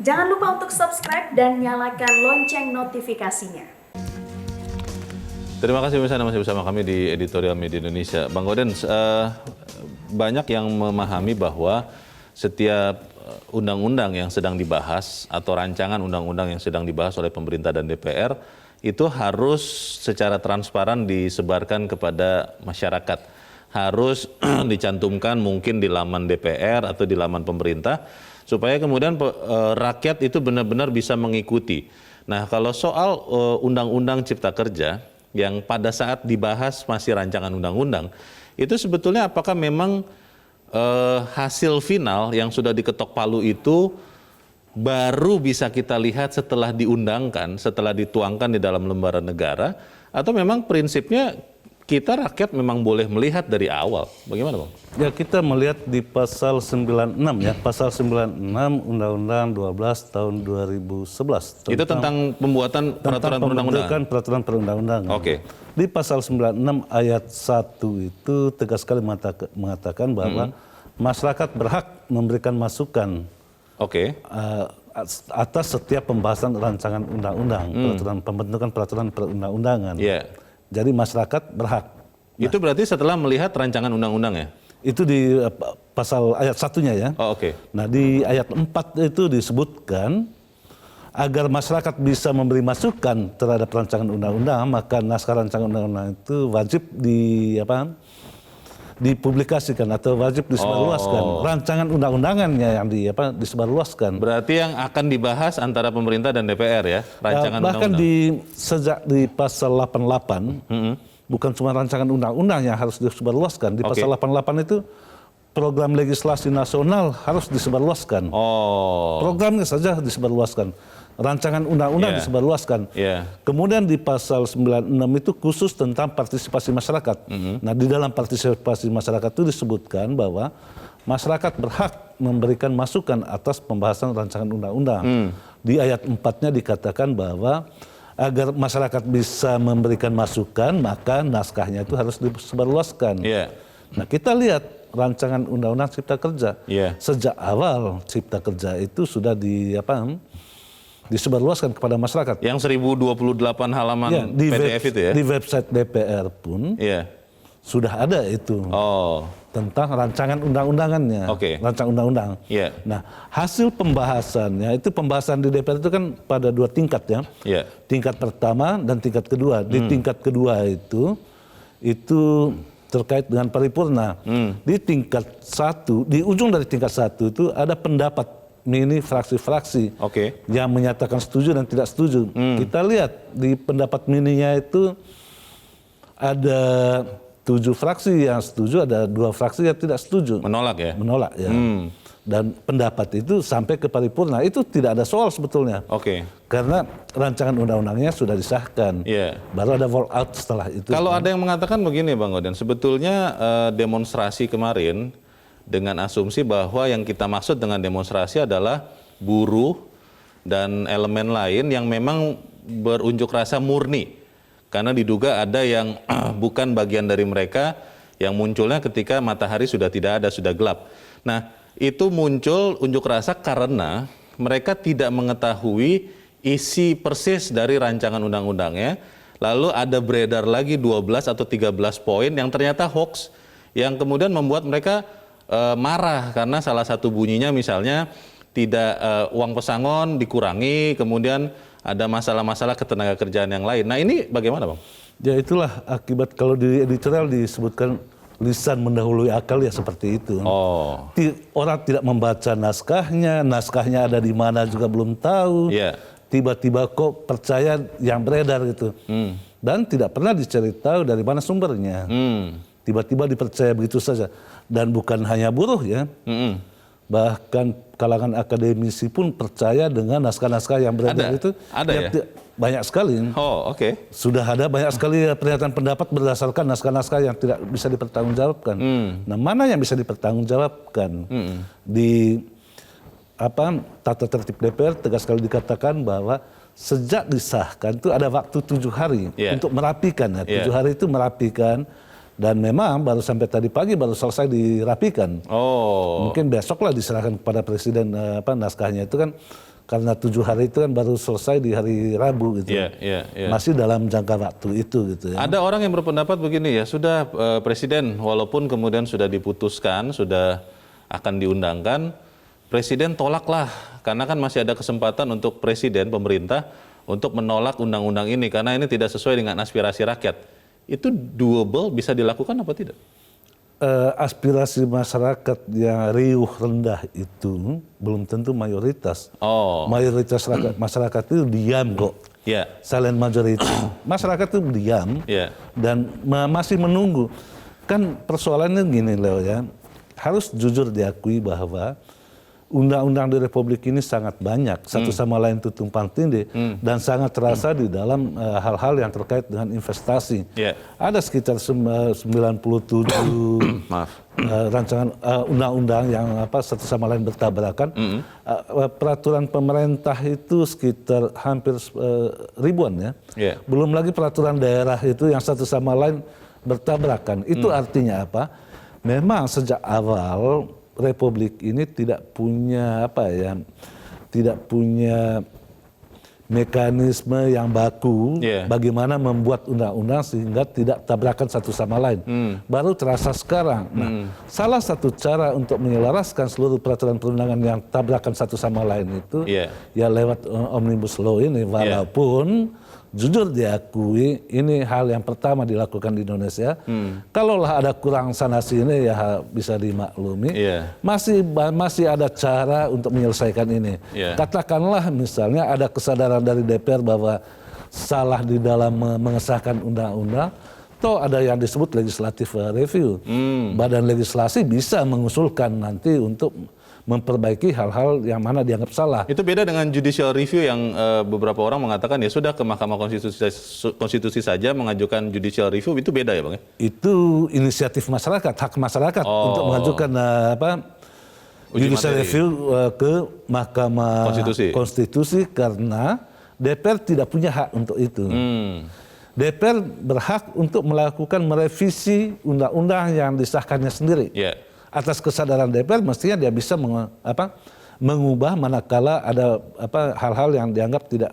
Jangan lupa untuk subscribe dan nyalakan lonceng notifikasinya. Terima kasih pemirsa, masih bersama kami di Editorial Media Indonesia. Bang Gaudens, banyak yang memahami bahwa setiap undang-undang yang sedang dibahas atau rancangan undang-undang yang sedang dibahas oleh pemerintah dan DPR itu harus secara transparan disebarkan kepada masyarakat. Harus dicantumkan mungkin di laman DPR atau di laman pemerintah supaya kemudian rakyat itu benar-benar bisa mengikuti. Nah, kalau soal undang-undang Cipta Kerja yang pada saat dibahas masih rancangan undang-undang, itu sebetulnya apakah memang hasil final yang sudah diketok palu itu baru bisa kita lihat setelah diundangkan, setelah dituangkan di dalam lembaran negara, atau memang prinsipnya kita rakyat memang boleh melihat dari awal? Bagaimana, Bang? Ya, kita melihat di pasal 96 ya, pasal 96 Undang-Undang 12 tahun 2011. Itu tentang pembuatan peraturan perundang-undangan? Peraturan perundang-undangan. Oke. Di pasal 96 ayat 1 itu tegas sekali mengatakan bahwa masyarakat berhak memberikan masukan atas setiap pembahasan rancangan undang-undang, pembentukan peraturan perundang-undangan. Yeah. Jadi masyarakat berhak. Itu berarti setelah melihat rancangan undang-undang ya? Itu di pasal ayat 1-nya ya. Oh, oke. Nah, di ayat 4 itu disebutkan agar masyarakat bisa memberi masukan terhadap rancangan undang-undang, maka naskah rancangan undang-undang itu wajib dipublikasikan atau wajib disebarluaskan. Rancangan undang-undangannya yang disebarluaskan. Berarti yang akan dibahas antara pemerintah dan DPR ya, rancangan bahkan undang-undang. Sejak di pasal 88, bukan cuma rancangan undang-undang yang harus disebarluaskan. Di pasal 88 itu program legislasi nasional harus disebarluaskan. Programnya saja disebarluaskan. Rancangan undang-undang disebarluaskan. Kemudian di pasal 96 itu khusus tentang partisipasi masyarakat. Nah, di dalam partisipasi masyarakat itu disebutkan bahwa masyarakat berhak memberikan masukan atas pembahasan rancangan undang-undang. Di ayat 4-nya dikatakan bahwa agar masyarakat bisa memberikan masukan, maka naskahnya itu harus disebarluaskan. Nah, kita lihat rancangan undang-undang Cipta Kerja. Sejak awal Cipta Kerja itu sudah disebarluaskan kepada masyarakat. Yang 1028 halaman PDF itu ya? Di website DPR pun sudah ada itu. Tentang rancangan undang-undangannya. Rancangan undang-undang. Nah, hasil pembahasannya, itu pembahasan di DPR itu kan pada 2 tingkat ya. Tingkat pertama dan tingkat kedua. Di tingkat kedua itu terkait dengan paripurna. Di tingkat 1, di ujung dari tingkat 1 itu ada pendapat mini fraksi-fraksi yang menyatakan setuju dan tidak setuju. Kita lihat di pendapat mininya itu ada 7 fraksi yang setuju, ada 2 fraksi yang tidak setuju. Menolak ya? Menolak ya. Dan pendapat itu sampai ke paripurna, itu tidak ada soal sebetulnya. Karena rancangan undang-undangnya sudah disahkan. Baru ada vote out setelah itu. Kalau ada yang mengatakan begini, Bang Gaudens, sebetulnya demonstrasi kemarin dengan asumsi bahwa yang kita maksud dengan demonstrasi adalah buruh dan elemen lain yang memang berunjuk rasa murni. Karena diduga ada yang bukan bagian dari mereka yang munculnya ketika matahari sudah tidak ada, sudah gelap. Nah, itu muncul unjuk rasa karena mereka tidak mengetahui isi persis dari rancangan undang-undangnya. Lalu ada beredar lagi 12 atau 13 poin yang ternyata hoax, yang kemudian membuat mereka marah karena salah satu bunyinya misalnya tidak uang pesangon dikurangi, kemudian ada masalah-masalah ketenaga kerjaan yang lain. Nah, ini bagaimana, Bang? Ya, itulah akibat kalau di editorial disebutkan lisan mendahului akal, ya seperti itu. Orang tidak membaca naskahnya ada di mana juga belum tahu. Tiba-tiba kok percaya yang beredar gitu. Dan tidak pernah dicari tahu dari mana sumbernya. Tiba-tiba dipercaya begitu saja. Dan bukan hanya buruh ya, bahkan kalangan akademisi pun percaya dengan naskah-naskah yang beredar itu. Ada ya? Banyak sekali. Sudah ada banyak sekali pernyataan pendapat berdasarkan naskah-naskah yang tidak bisa dipertanggungjawabkan. Nah, mana yang bisa dipertanggungjawabkan? Di tata tertib DPR tegas sekali dikatakan bahwa sejak disahkan itu ada waktu 7 hari untuk merapikan. 7 hari itu merapikan. Dan memang baru sampai tadi pagi baru selesai dirapikan. Mungkin besoklah diserahkan kepada presiden naskahnya itu kan. karena 7 hari itu kan baru selesai di hari Rabu gitu. Masih dalam jangka waktu itu gitu ya. Ada orang yang berpendapat begini ya, sudah Presiden walaupun kemudian sudah diputuskan, sudah akan diundangkan, Presiden tolaklah karena kan masih ada kesempatan untuk Presiden, pemerintah untuk menolak undang-undang ini karena ini tidak sesuai dengan aspirasi rakyat. Itu doable, bisa dilakukan apa tidak? Aspirasi masyarakat yang riuh rendah itu belum tentu mayoritas. Mayoritas masyarakat itu diam kok. Silent majority. Masyarakat itu diam dan masih menunggu. Kan persoalannya gini Leo ya, harus jujur diakui bahwa undang-undang di Republik ini sangat banyak, satu sama lain itu tumpang tindih dan sangat terasa di dalam hal-hal yang terkait dengan investasi. Ada sekitar 97 rancangan undang-undang yang satu sama lain bertabrakan. Peraturan pemerintah itu sekitar hampir ribuan ya. Belum lagi peraturan daerah itu yang satu sama lain bertabrakan. Itu artinya apa? Memang sejak awal Republik ini tidak punya mekanisme yang baku bagaimana membuat undang-undang sehingga tidak tabrakan satu sama lain. Baru terasa sekarang. Nah, salah satu cara untuk menyelaraskan seluruh peraturan perundangan yang tabrakan satu sama lain itu ya lewat Omnibus Law ini, walaupun jujur diakui ini hal yang pertama dilakukan di Indonesia. Kalaulah ada kurang sana sini ya bisa dimaklumi. Masih ada cara untuk menyelesaikan ini. Katakanlah misalnya ada kesadaran dari DPR bahwa salah di dalam mengesahkan undang-undang, toh ada yang disebut legislative review. Badan legislasi bisa mengusulkan nanti untuk memperbaiki hal-hal yang mana dianggap salah. Itu beda dengan judicial review yang beberapa orang mengatakan ya sudah ke Mahkamah Konstitusi saja mengajukan judicial review, itu beda ya Bang? Itu inisiatif masyarakat, hak masyarakat untuk mengajukan judicial review ke Mahkamah Konstitusi karena DPR tidak punya hak untuk itu. DPR berhak untuk melakukan merevisi undang-undang yang disahkannya sendiri. Atas kesadaran DPR mestinya dia bisa mengubah manakala ada hal-hal yang dianggap tidak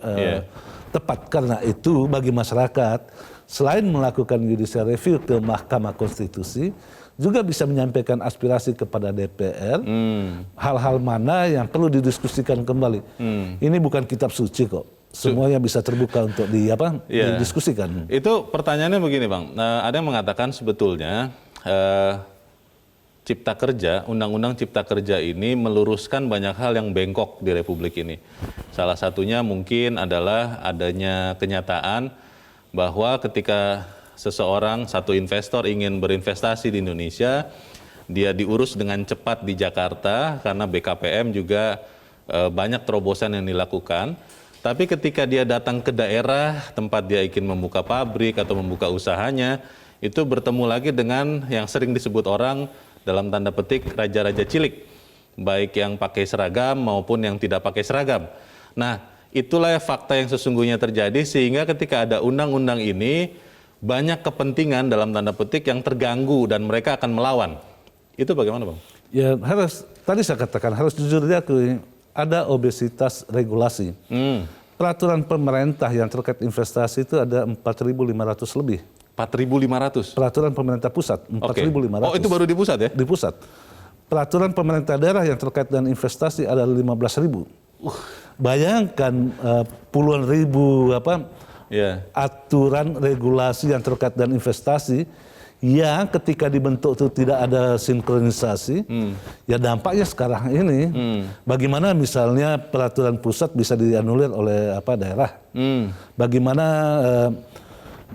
tepat. Karena itu bagi masyarakat selain melakukan judicial review ke Mahkamah Konstitusi juga bisa menyampaikan aspirasi kepada DPR hal-hal mana yang perlu didiskusikan kembali. Ini bukan kitab suci kok. Semuanya bisa terbuka untuk didiskusikan. Itu pertanyaannya begini Bang, ada yang mengatakan sebetulnya Cipta Kerja, Undang-Undang Cipta Kerja ini meluruskan banyak hal yang bengkok di Republik ini. Salah satunya mungkin adalah adanya kenyataan bahwa ketika satu investor ingin berinvestasi di Indonesia, dia diurus dengan cepat di Jakarta karena BKPM juga banyak terobosan yang dilakukan. Tapi ketika dia datang ke daerah tempat dia ingin membuka pabrik atau membuka usahanya, itu bertemu lagi dengan yang sering disebut orang dalam tanda petik raja-raja cilik, baik yang pakai seragam maupun yang tidak pakai seragam. Nah, itulah fakta yang sesungguhnya terjadi sehingga ketika ada undang-undang ini banyak kepentingan dalam tanda petik yang terganggu dan mereka akan melawan. Itu bagaimana Bang? Ya tadi saya katakan harus jujur diakui ada obesitas regulasi. Peraturan pemerintah yang terkait investasi itu ada 4.500 lebih. 4.500? Peraturan pemerintah pusat, 4.500. Oh, itu baru di pusat ya? Di pusat. Peraturan pemerintah daerah yang terkait dengan investasi ada 15.000. Bayangkan puluhan ribu aturan regulasi yang terkait dengan investasi yang ketika dibentuk itu tidak ada sinkronisasi, ya dampaknya sekarang ini bagaimana misalnya peraturan pusat bisa dianulir oleh daerah, bagaimana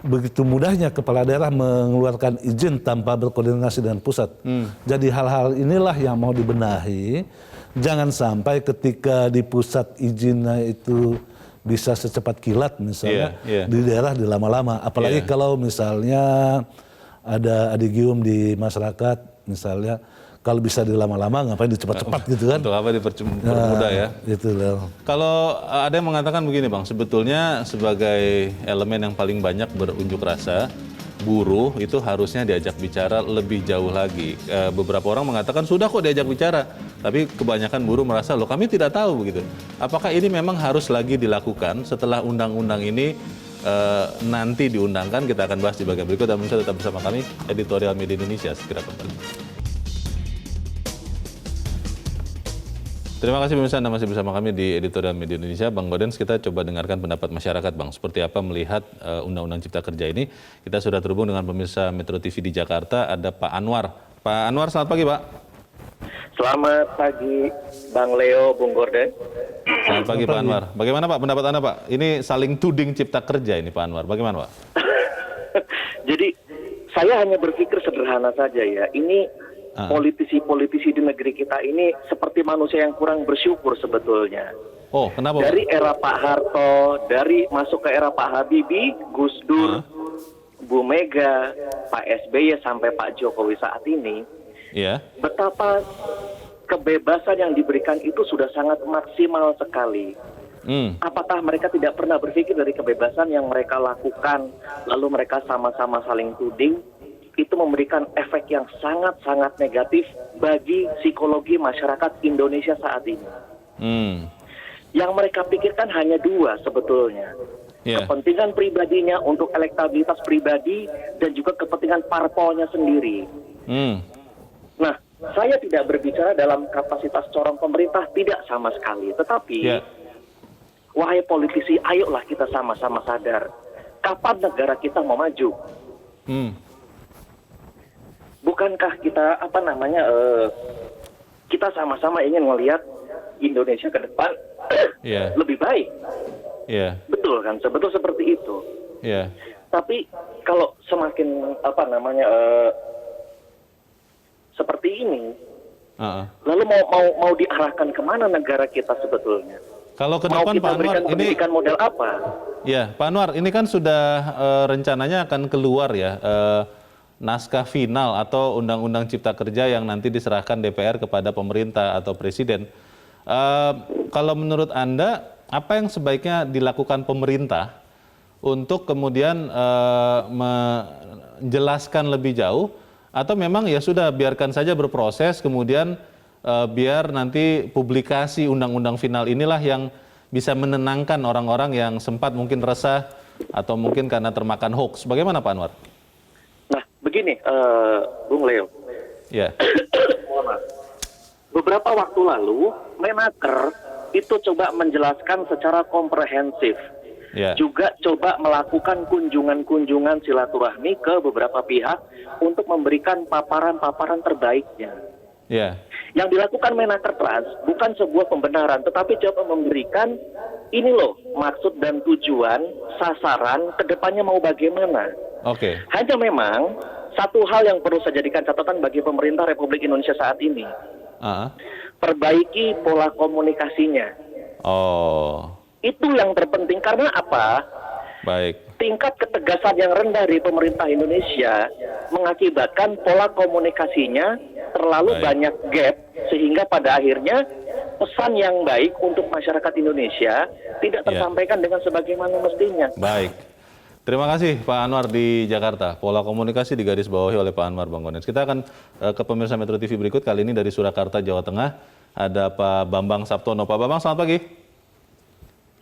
begitu mudahnya kepala daerah mengeluarkan izin tanpa berkoordinasi dengan pusat. Jadi hal-hal inilah yang mau dibenahi. Jangan sampai ketika di pusat izinnya itu bisa secepat kilat misalnya, di daerah dilama-lama. Apalagi kalau misalnya ada adigium di masyarakat misalnya, kalau bisa dilama-lama ngapain dicepat-cepat gitu kan. Untuk apa dipermudah ya. Gitu loh. Kalau ada yang mengatakan begini Bang, sebetulnya sebagai elemen yang paling banyak berunjuk rasa, buruh itu harusnya diajak bicara lebih jauh lagi. Beberapa orang mengatakan sudah kok diajak bicara, tapi kebanyakan buruh merasa loh kami tidak tahu begitu. Apakah ini memang harus lagi dilakukan setelah undang-undang ini nanti diundangkan? Kita akan bahas di bagian berikut dan pemirsa tetap bersama kami, Editorial Media Indonesia segera kembali. Terima kasih pemirsa, Anda masih bersama kami di Editorial Media Indonesia. Bang Gaudens, kita coba dengarkan pendapat masyarakat, Bang. Seperti apa melihat Undang-Undang Cipta Kerja ini? Kita sudah terhubung dengan pemirsa Metro TV di Jakarta, ada Pak Anwar. Pak Anwar, selamat pagi, Pak. Selamat pagi, Bang Leo, Bung Gorden. Selamat pagi, Pak Anwar. Bagaimana, Pak, pendapat Anda, Pak? Ini saling tuding Cipta Kerja ini, Pak Anwar. Bagaimana, Pak? Jadi, saya hanya berpikir sederhana saja ya. Ini politisi-politisi di negeri kita ini seperti manusia yang kurang bersyukur sebetulnya. Oh, kenapa, Pak? Dari era Pak Harto, dari masuk ke era Pak Habibie, Gus Dur, Bu Mega, Pak SBY sampai Pak Jokowi saat ini, betapa kebebasan yang diberikan itu sudah sangat maksimal sekali. Apakah mereka tidak pernah berpikir dari kebebasan yang mereka lakukan, lalu mereka sama-sama saling tuding? Itu memberikan efek yang sangat-sangat negatif bagi psikologi masyarakat Indonesia saat ini. Yang mereka pikirkan hanya dua sebetulnya. Kepentingan pribadinya untuk elektabilitas pribadi dan juga kepentingan parpolnya sendiri. Nah, saya tidak berbicara dalam kapasitas corong pemerintah, tidak sama sekali. Tetapi, wahai politisi, ayolah kita sama-sama sadar. Kapan negara kita mau maju? Bukankah kita kita sama-sama ingin melihat Indonesia ke depan lebih baik? Betul kan? Betul seperti itu. Tapi kalau semakin seperti ini, lalu mau diarahkan kemana negara kita sebetulnya? Kalau ke depan, Pak Anwar, ini model apa? Ya, Pak Anwar, ini kan sudah rencananya akan keluar ya. Naskah final atau Undang-Undang Cipta Kerja yang nanti diserahkan DPR kepada pemerintah atau presiden. Kalau menurut Anda, apa yang sebaiknya dilakukan pemerintah untuk kemudian menjelaskan lebih jauh, atau memang ya sudah biarkan saja berproses, kemudian biar nanti publikasi Undang-Undang final inilah yang bisa menenangkan orang-orang yang sempat mungkin resah atau mungkin karena termakan hoax. Bagaimana, Pak Anwar? Begini, Bung Leo. Beberapa waktu lalu, Menaker itu coba menjelaskan secara komprehensif. Juga coba melakukan kunjungan-kunjungan silaturahmi ke beberapa pihak untuk memberikan paparan-paparan terbaiknya. Yang dilakukan Menaker Trans bukan sebuah pembenaran, tetapi coba memberikan ini loh maksud dan tujuan, sasaran, kedepannya mau bagaimana. Hanya memang satu hal yang perlu saya jadikan catatan bagi pemerintah Republik Indonesia saat ini. Perbaiki pola komunikasinya. Itu yang terpenting. Karena apa? Tingkat ketegasan yang rendah dari pemerintah Indonesia mengakibatkan pola komunikasinya terlalu banyak gap, sehingga pada akhirnya pesan yang baik untuk masyarakat Indonesia tidak tersampaikan dengan sebagaimana mestinya. Terima kasih Pak Anwar di Jakarta. Pola komunikasi digarisbawahi oleh Pak Anwar, Bang Gaudens. Kita akan ke pemirsa Metro TV berikut. Kali ini dari Surakarta, Jawa Tengah. Ada Pak Bambang Sabtono. Pak Bambang, selamat pagi.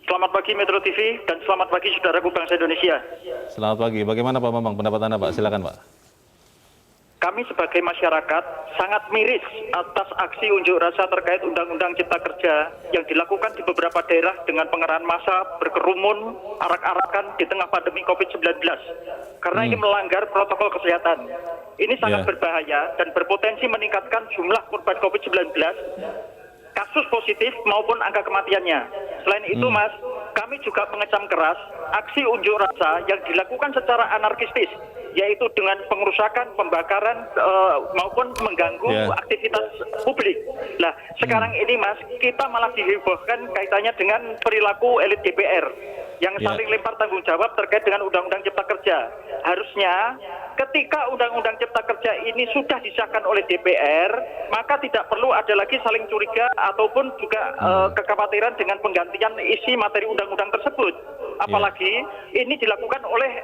Selamat pagi Metro TV dan selamat pagi saudaraku bangsa Indonesia. Selamat pagi. Bagaimana Pak Bambang pendapat Anda, Pak? Silakan, Pak. Kami sebagai masyarakat sangat miris atas aksi unjuk rasa terkait Undang-Undang Cipta Kerja yang dilakukan di beberapa daerah dengan pengerahan massa berkerumun, arak-arakan di tengah pandemi COVID-19. Karena ini melanggar protokol kesehatan. Ini sangat berbahaya dan berpotensi meningkatkan jumlah korban COVID-19, kasus positif maupun angka kematiannya. Selain itu, Mas, kami juga mengecam keras aksi unjuk rasa yang dilakukan secara anarkistis, yaitu dengan pengerusakan, pembakaran maupun mengganggu aktivitas publik. Nah, sekarang ini Mas, kita malah dihebohkan kaitannya dengan perilaku elit DPR yang saling lempar tanggung jawab terkait dengan Undang-Undang Cipta Kerja. Harusnya ketika Undang-Undang Cipta Kerja ini sudah disahkan oleh DPR, maka tidak perlu ada lagi saling curiga ataupun juga kekhawatiran dengan penggantian isi materi undang-undang tersebut. Apalagi ini dilakukan oleh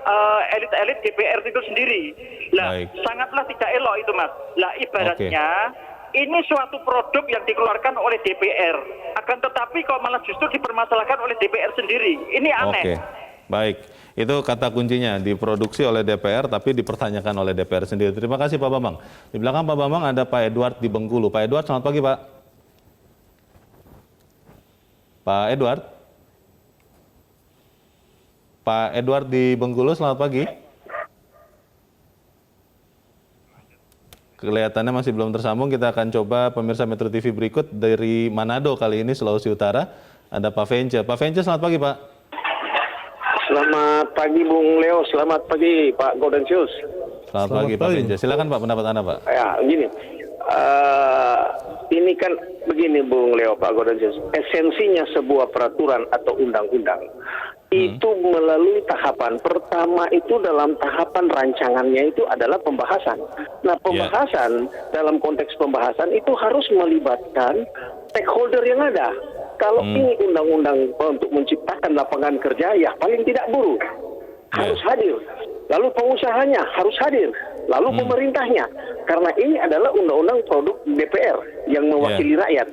elit-elit DPR itu sendiri. Lah, sangatlah tidak elok itu, Mas. Lah, ibaratnya ini suatu produk yang dikeluarkan oleh DPR, akan tetapi kok malah justru dipermasalahkan oleh DPR sendiri. Ini aneh. Oke, baik. Itu kata kuncinya, diproduksi oleh DPR tapi dipertanyakan oleh DPR sendiri. Terima kasih Pak Bambang. Di belakang Pak Bambang ada Pak Edward di Bengkulu. Pak Edward, selamat pagi Pak. Pak Edward? Pak Edward di Bengkulu, selamat pagi. Kelihatannya masih belum tersambung, kita akan coba pemirsa Metro TV berikut dari Manado kali ini, Sulawesi Utara. Ada Pak Vence. Pak Vence, selamat pagi Pak. Selamat pagi Bung Leo, selamat pagi Pak Gaudensius. Selamat pagi Pak Vence. Silakan Pak, pendapat Anda Pak. Ya, gini. Ini kan begini Bung Leo, Pak Gaudensius. Esensinya sebuah peraturan atau undang-undang itu melalui tahapan. Pertama itu dalam tahapan rancangannya itu adalah pembahasan. Nah, pembahasan dalam konteks pembahasan itu harus melibatkan stakeholder yang ada. Kalau ini undang-undang untuk menciptakan lapangan kerja, ya paling tidak buruh harus hadir. Lalu pengusahanya harus hadir. Lalu pemerintahnya. Karena ini adalah undang-undang produk DPR yang mewakili rakyat.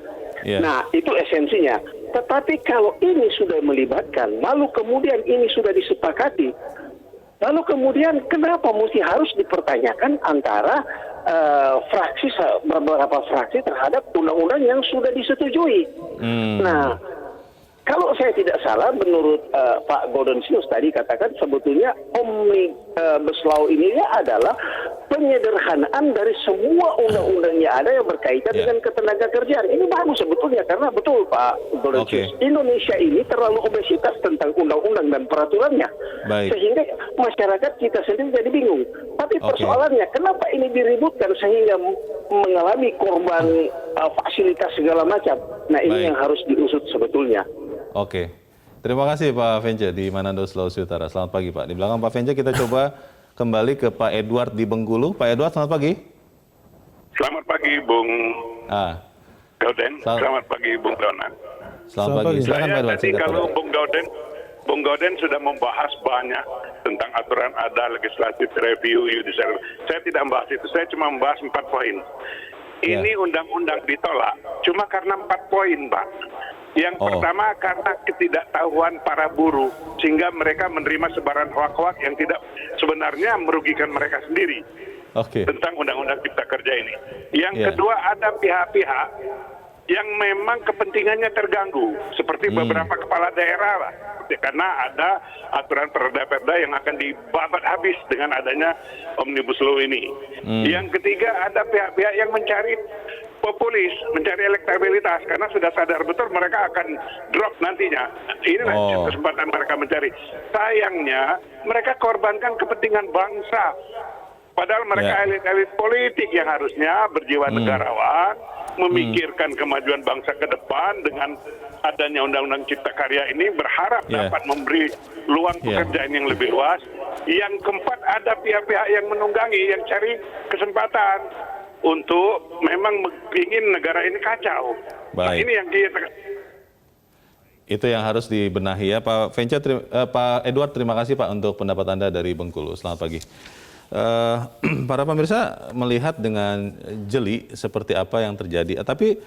Nah, itu esensinya. Tetapi kalau ini sudah melibatkan, lalu kemudian ini sudah disepakati, lalu kemudian kenapa mesti harus dipertanyakan antara beberapa fraksi terhadap undang-undang yang sudah disetujui? Nah, kalau saya tidak salah, menurut Pak Gaudensius tadi katakan sebetulnya Omnibus Law ini adalah penyederhanaan dari semua undang-undang yang ada yang berkaitan dengan ketenaga kerjaan. Ini bagus sebetulnya, karena betul Pak Gaudensius, Indonesia ini terlalu obesitas tentang undang-undang dan peraturannya. Sehingga masyarakat kita sendiri jadi bingung. Tapi persoalannya, kenapa ini diributkan sehingga mengalami korban fasilitas segala macam? Nah, ini yang harus diusut sebetulnya. Oke, terima kasih Pak Vence di Manado, Sulawesi Utara. Selamat pagi Pak. Di belakang Pak Vence kita coba kembali ke Pak Edward di Bengkulu. Pak Edward, selamat pagi. Selamat pagi Bung Gauden. Selamat pagi Bung Donat. Selamat pagi. Silakan Pak Edward. Tadi kalau Bung Gauden sudah membahas banyak tentang aturan ada, legislatif review, judicial. Saya tidak membahas itu. Saya cuma membahas 4 poin. Ini undang-undang ditolak cuma karena 4 poin, Pak. Yang pertama karena ketidaktahuan para buruh, sehingga mereka menerima sebaran hoak-hoak yang tidak sebenarnya merugikan mereka sendiri tentang Undang-Undang Cipta Kerja ini. Yang kedua, ada pihak-pihak yang memang kepentingannya terganggu, seperti beberapa kepala daerah lah, karena ada aturan perda-perda yang akan dibabat habis dengan adanya Omnibus Law ini. Yang ketiga, ada pihak-pihak yang mencari populis, mencari elektabilitas, karena sudah sadar betul mereka akan drop nantinya. Inilah kesempatan mereka mencari. Sayangnya mereka korbankan kepentingan bangsa, padahal mereka elit-elit politik yang harusnya berjiwa negarawan, memikirkan kemajuan bangsa ke depan. Dengan adanya Undang-Undang Cipta Karya ini berharap dapat memberi luang pekerjaan yang lebih luas. Yang keempat, ada pihak-pihak yang menunggangi, yang cari kesempatan untuk memang ingin negara ini kacau. Nah, ini yang kita... Itu yang harus dibenahi ya Pak Vence. Pak Edward, terima kasih Pak untuk pendapat Anda dari Bengkulu. Selamat pagi. Para pemirsa melihat dengan jeli seperti apa yang terjadi. Tapi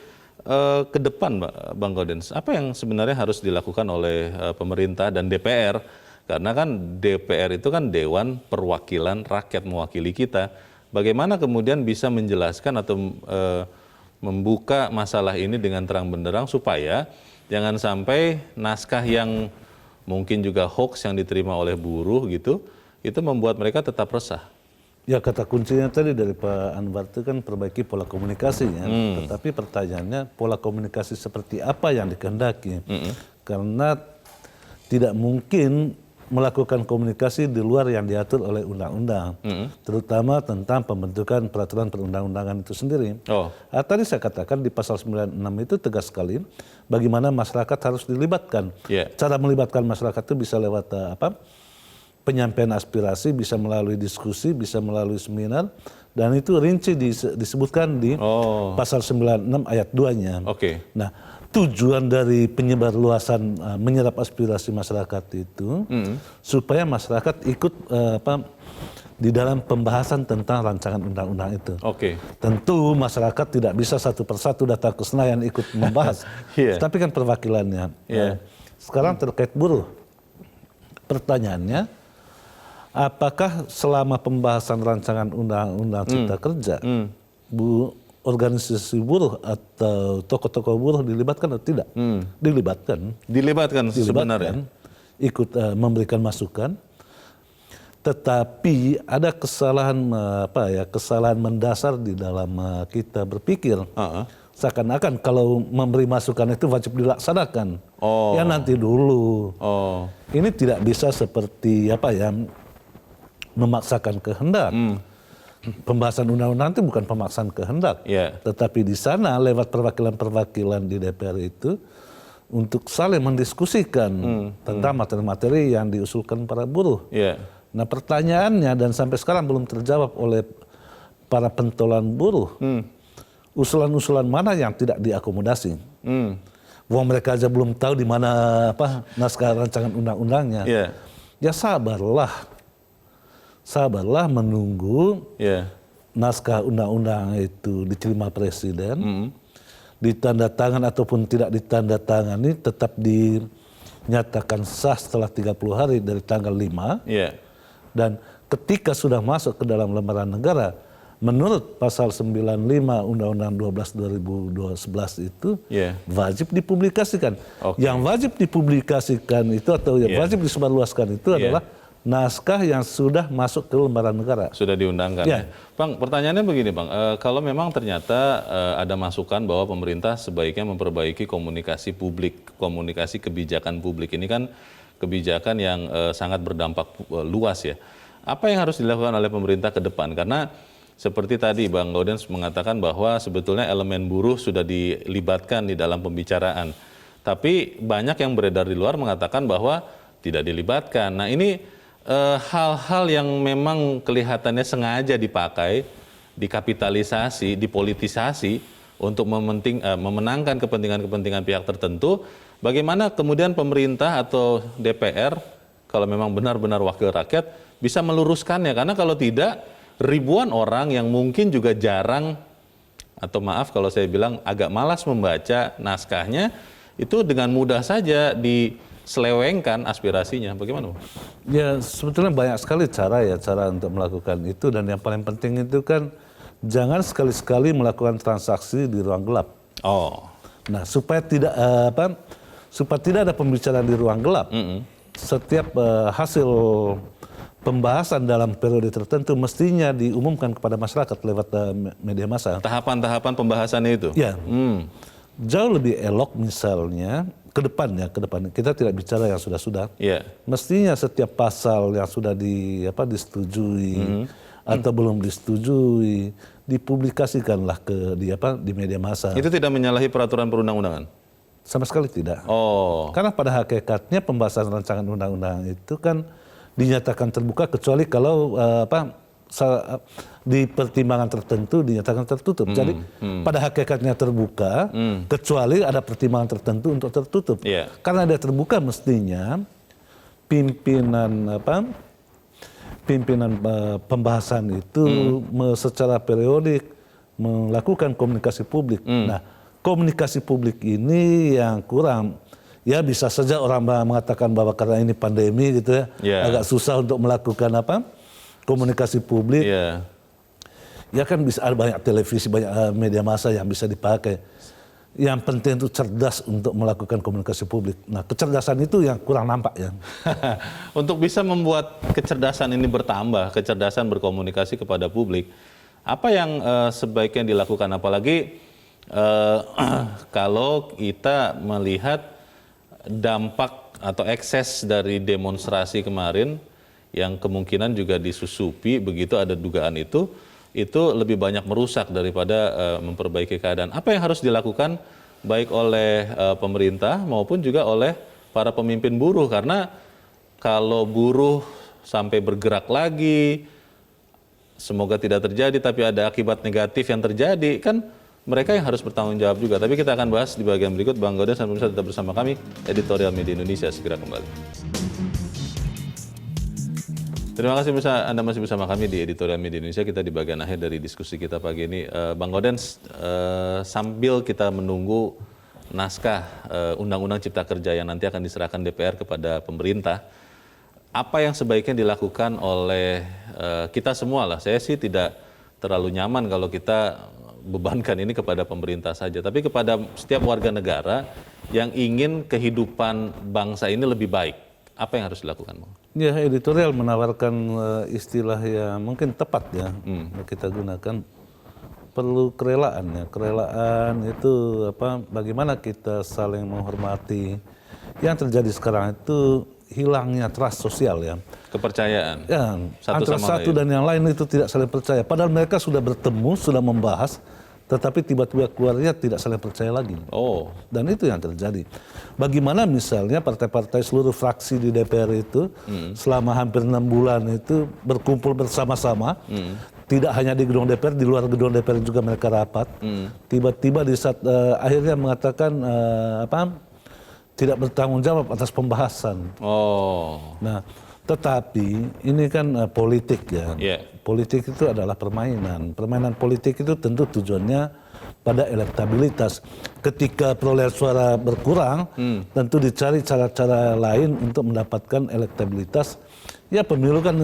ke depan Bang Gaudens, apa yang sebenarnya harus dilakukan oleh pemerintah dan DPR? Karena kan DPR itu kan Dewan Perwakilan Rakyat, mewakili kita. Bagaimana kemudian bisa menjelaskan atau membuka masalah ini dengan terang benderang supaya jangan sampai naskah yang mungkin juga hoax yang diterima oleh buruh gitu, itu membuat mereka tetap resah. Ya, kata kuncinya tadi dari Pak Anwar itu kan perbaiki pola komunikasinya. Tetapi pertanyaannya pola komunikasi seperti apa yang dikehendaki? Karena tidak mungkin melakukan komunikasi di luar yang diatur oleh undang-undang, terutama tentang pembentukan peraturan perundang-undangan itu sendiri. Tadi saya katakan di pasal 96 itu tegas sekali bagaimana masyarakat harus dilibatkan. Cara melibatkan masyarakat itu bisa lewat penyampaian aspirasi, bisa melalui diskusi, bisa melalui seminar, dan itu rinci disebutkan di pasal 96 ayat 2-nya. Nah, tujuan dari penyebar luasan menyerap aspirasi masyarakat itu supaya masyarakat ikut di dalam pembahasan tentang rancangan undang-undang itu. Tentu masyarakat tidak bisa satu persatu datang ke Senayan ikut membahas, tapi kan perwakilannya. Sekarang terkait buruh, pertanyaannya, apakah selama pembahasan rancangan undang-undang Cipta Kerja, organisasi buruh atau tokoh-tokoh buruh dilibatkan atau tidak? Dilibatkan sebenarnya. Ikut memberikan masukan. Tetapi ada kesalahan kesalahan mendasar di dalam kita berpikir. Seakan-akan kalau memberi masukan itu wajib dilaksanakan. Ya nanti dulu. Ini tidak bisa seperti memaksakan kehendak. Pembahasan undang-undang itu bukan pemaksaan kehendak, tetapi di sana lewat perwakilan-perwakilan di DPR itu untuk saling mendiskusikan tentang materi-materi yang diusulkan para buruh. Nah, pertanyaannya dan sampai sekarang belum terjawab oleh para pentolan buruh, usulan-usulan mana yang tidak diakomodasi? Wong mereka aja belum tahu di mana naskah rancangan undang-undangnya. Ya sabarlah menunggu naskah undang-undang itu diterima presiden, ditandatangan ataupun tidak ditandatangani tetap dinyatakan sah setelah 30 hari dari tanggal 5. Dan ketika sudah masuk ke dalam lembaran negara, menurut pasal 95 Undang-Undang 12 2011 itu wajib dipublikasikan. Yang wajib dipublikasikan itu atau yang wajib disebarluaskan itu adalah naskah yang sudah masuk ke lembaran negara. Sudah diundangkan. Bang, pertanyaannya begini Bang, kalau memang ternyata ada masukan bahwa pemerintah sebaiknya memperbaiki komunikasi publik, komunikasi kebijakan publik, ini kan kebijakan yang sangat berdampak luas ya. Apa yang harus dilakukan oleh pemerintah ke depan? Karena seperti tadi Bang Gaudens mengatakan bahwa sebetulnya elemen buruh sudah dilibatkan di dalam pembicaraan. Tapi banyak yang beredar di luar mengatakan bahwa tidak dilibatkan. Nah ini hal-hal yang memang kelihatannya sengaja dipakai, dikapitalisasi, dipolitisasi untuk memenangkan kepentingan-kepentingan pihak tertentu. Bagaimana kemudian pemerintah atau DPR, kalau memang benar-benar wakil rakyat, bisa meluruskannya? Karena kalau tidak, ribuan orang yang mungkin juga jarang, atau maaf kalau saya bilang agak malas membaca naskahnya, itu dengan mudah saja diselewengkan aspirasinya. Bagaimana? Ya sebetulnya banyak sekali cara untuk melakukan itu, dan yang paling penting itu kan jangan sekali-sekali melakukan transaksi di ruang gelap. Nah supaya tidak ada pembicaraan di ruang gelap, setiap hasil pembahasan dalam periode tertentu mestinya diumumkan kepada masyarakat lewat media massa. Tahapan-tahapan pembahasannya itu? Ya. Jauh lebih elok misalnya ke depannya kita tidak bicara yang sudah-sudah. Mestinya setiap pasal yang sudah disetujui atau belum disetujui dipublikasikanlah di media massa. Itu tidak menyalahi peraturan perundang-undangan? Sama sekali tidak. Karena pada hakikatnya pembahasan rancangan undang-undang itu kan dinyatakan terbuka kecuali kalau di pertimbangan tertentu dinyatakan tertutup. Jadi pada hakikatnya terbuka kecuali ada pertimbangan tertentu untuk tertutup. Karena dia terbuka mestinya pimpinan pembahasan itu secara periodik melakukan komunikasi publik. Nah, komunikasi publik ini yang kurang. Ya bisa saja orang mengatakan bahwa karena ini pandemi gitu ya, agak susah untuk melakukan komunikasi publik. Ya kan bisa ada banyak televisi, banyak media massa yang bisa dipakai. Yang penting itu cerdas untuk melakukan komunikasi publik. Nah, kecerdasan itu yang kurang nampak ya. Untuk bisa membuat kecerdasan ini bertambah, kecerdasan berkomunikasi kepada publik, apa yang sebaiknya dilakukan? Apalagi kalau kita melihat dampak atau ekses dari demonstrasi kemarin yang kemungkinan juga disusupi begitu ada dugaan itu lebih banyak merusak daripada memperbaiki keadaan. Apa yang harus dilakukan baik oleh pemerintah maupun juga oleh para pemimpin buruh, karena kalau buruh sampai bergerak lagi, semoga tidak terjadi, tapi ada akibat negatif yang terjadi, kan mereka yang harus bertanggung jawab juga. Tapi kita akan bahas di bagian berikut. Bang Gaudens dan pemirsa tetap bersama kami, Editorial Media Indonesia segera kembali. Terima kasih pemirsa, Anda masih bersama kami di Editorial Media Indonesia. Kita di bagian akhir dari diskusi kita pagi ini. Bang Gaudens, sambil kita menunggu naskah Undang-Undang Cipta Kerja yang nanti akan diserahkan DPR kepada pemerintah, apa yang sebaiknya dilakukan oleh kita semua lah. Saya sih tidak terlalu nyaman kalau kita bebankan ini kepada pemerintah saja, tapi kepada setiap warga negara yang ingin kehidupan bangsa ini lebih baik. Apa yang harus dilakukan, Bang? Ya, editorial menawarkan istilah yang mungkin tepat ya, kita gunakan. Perlu kerelaan ya, kerelaan itu bagaimana kita saling menghormati. Yang terjadi sekarang itu hilangnya trust sosial ya. Kepercayaan. Ya, antara satu lain. dan yang lain itu tidak saling percaya. Padahal mereka sudah bertemu, sudah membahas, tetapi tiba-tiba keluarnya tidak saling percaya lagi. Oh. Dan itu yang terjadi. Bagaimana misalnya partai-partai seluruh fraksi di DPR itu selama hampir 6 bulan itu berkumpul bersama-sama. Tidak hanya di gedung DPR, di luar gedung DPR juga mereka rapat. Tiba-tiba di saat akhirnya mengatakan tidak bertanggung jawab atas pembahasan. Oh. Nah, tetapi ini kan politik ya. Yeah. Politik itu adalah permainan. Permainan politik itu tentu tujuannya pada elektabilitas. Ketika perolehan suara berkurang, tentu dicari cara-cara lain untuk mendapatkan elektabilitas. Ya, pemilu kan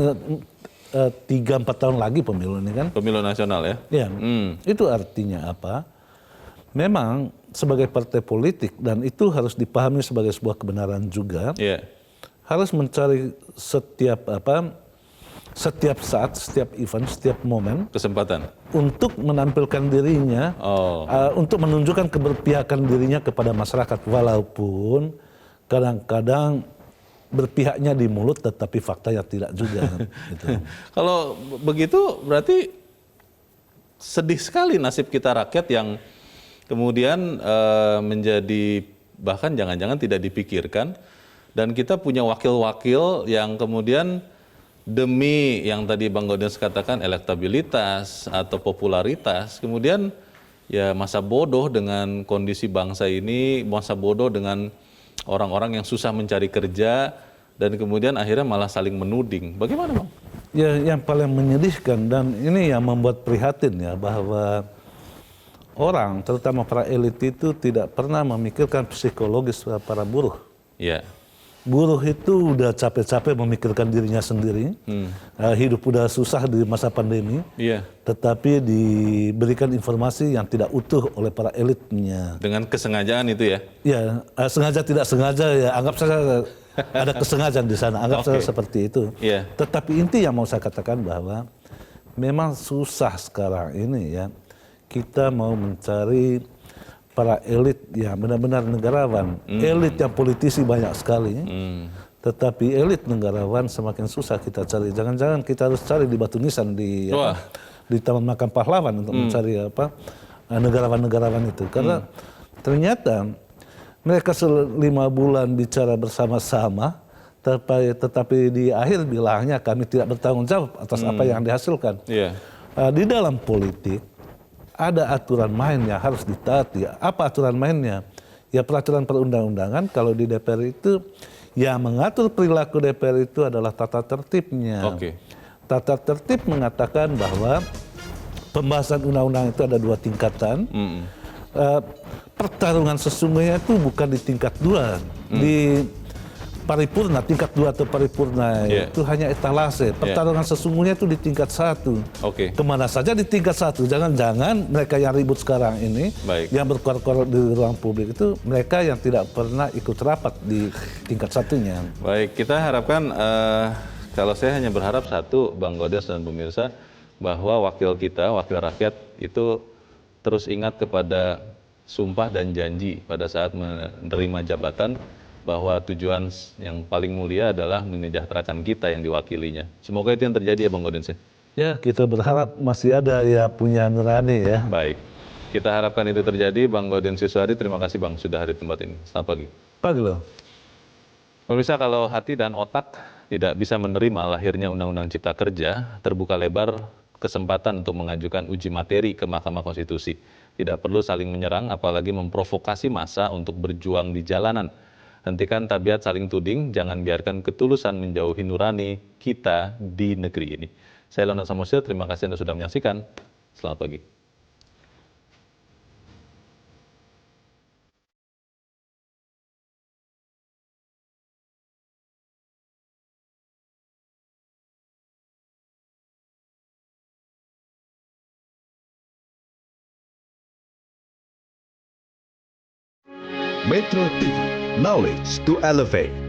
3-4 tahun lagi pemilu ini kan. Pemilu nasional ya? Ya, itu artinya apa? Memang sebagai partai politik, dan itu harus dipahami sebagai sebuah kebenaran juga, harus mencari setiap saat, setiap event, setiap momen, kesempatan untuk menampilkan dirinya, untuk menunjukkan keberpihakan dirinya kepada masyarakat, walaupun kadang-kadang berpihaknya di mulut tetapi faktanya tidak juga. Gitu. Kalau begitu berarti sedih sekali nasib kita rakyat yang kemudian menjadi bahkan jangan-jangan tidak dipikirkan, dan kita punya wakil-wakil yang kemudian demi yang tadi Bang Gaudens katakan elektabilitas atau popularitas, kemudian ya masa bodoh dengan kondisi bangsa ini, masa bodoh dengan orang-orang yang susah mencari kerja, dan kemudian akhirnya malah saling menuding. Bagaimana, Bang? Ya, yang paling menyedihkan dan ini yang membuat prihatin ya, bahwa orang, terutama para elit itu tidak pernah memikirkan psikologis para buruh. Iya. Buruh itu udah capek-capek memikirkan dirinya sendiri, hidup udah susah di masa pandemi, tetapi diberikan informasi yang tidak utuh oleh para elitnya. Dengan kesengajaan itu ya? Ya, sengaja tidak sengaja ya, anggap saja ada kesengajaan di sana, anggap saja seperti itu. Tetapi inti yang mau saya katakan bahwa memang susah sekarang ini ya, kita mau mencari para elit yang benar-benar negarawan. Elit yang politisi banyak sekali, tetapi elit negarawan semakin susah kita cari. Jangan-jangan kita harus cari di Batu Nisan di Taman Makam Pahlawan untuk mencari negarawan-negarawan itu. Karena ternyata mereka 5 bulan bicara bersama-sama, tetapi di akhir bilangnya kami tidak bertanggung jawab atas apa yang dihasilkan. Di dalam politik ada aturan main yang harus ditaati. Apa aturan mainnya? Ya, peraturan perundang-undangan. Kalau di DPR itu, yang mengatur perilaku DPR itu adalah tata tertibnya. Tata tertib mengatakan bahwa pembahasan undang-undang itu ada 2 tingkatan. Pertarungan sesungguhnya itu bukan di tingkat 2. Di paripurna, tingkat 2 atau paripurna itu hanya etalase. Pertarungan sesungguhnya itu di tingkat 1. Kemana saja di tingkat 1. Jangan-jangan mereka yang ribut sekarang ini, yang berkor-kor di ruang publik itu, mereka yang tidak pernah ikut rapat di tingkat 1-nya. Baik, kita harapkan, kalau saya hanya berharap satu, Bang Gaudens dan pemirsa, bahwa wakil kita, wakil rakyat itu terus ingat kepada sumpah dan janji pada saat menerima jabatan, bahwa tujuan yang paling mulia adalah menyejahterakan kita yang diwakilinya. Semoga itu yang terjadi ya Bang Gaudens. Ya, kita berharap masih ada ya punya nurani ya. Baik, kita harapkan itu terjadi. Bang Gaudens Yuswari, terima kasih Bang sudah hadir di tempat ini. Selamat pagi. Pagi loh. Pemirsa, kalau hati dan otak tidak bisa menerima lahirnya Undang-Undang Cipta Kerja, terbuka lebar kesempatan untuk mengajukan uji materi ke Mahkamah Konstitusi. Tidak perlu saling menyerang, apalagi memprovokasi massa untuk berjuang di jalanan. Hentikan tabiat saling tuding, jangan biarkan ketulusan menjauhi nurani kita di negeri ini. Saya Leonard Samosir, terima kasih Anda sudah menyaksikan. Selamat pagi. Metro TV, knowledge to elevate.